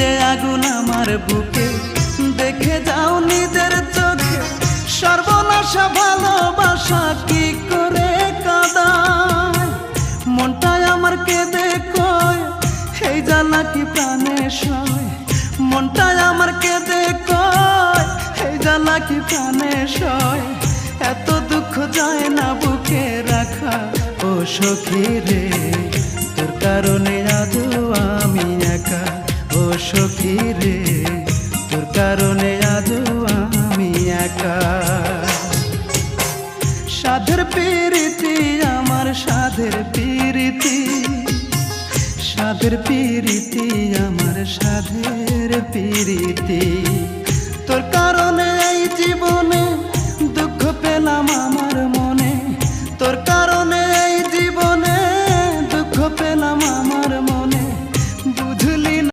যে আগুন আমার বুকে, দেখে যাও নিজের চোখে। সর্বনাশা ভালোবাসা কি করে কাঁদায়, মনটাই আমার কেঁদে কয় এই জ্বালা কি প্রাণে সয়। মনটাই আমার কেঁদে কয় এই জ্বালা কি প্রাণে সয়। এত দুঃখ যায় না বুকে রাখা ও সখী রে, তোর কারণে আজও আমি একা। ও সখী রে, তোর কারণে আজও আমি একা। সাধের পিরিতি আমার সাধের পিরিতি, সাধের পিরিতি আমার সাধের পিরিতি। তোর কারণে এই জীবন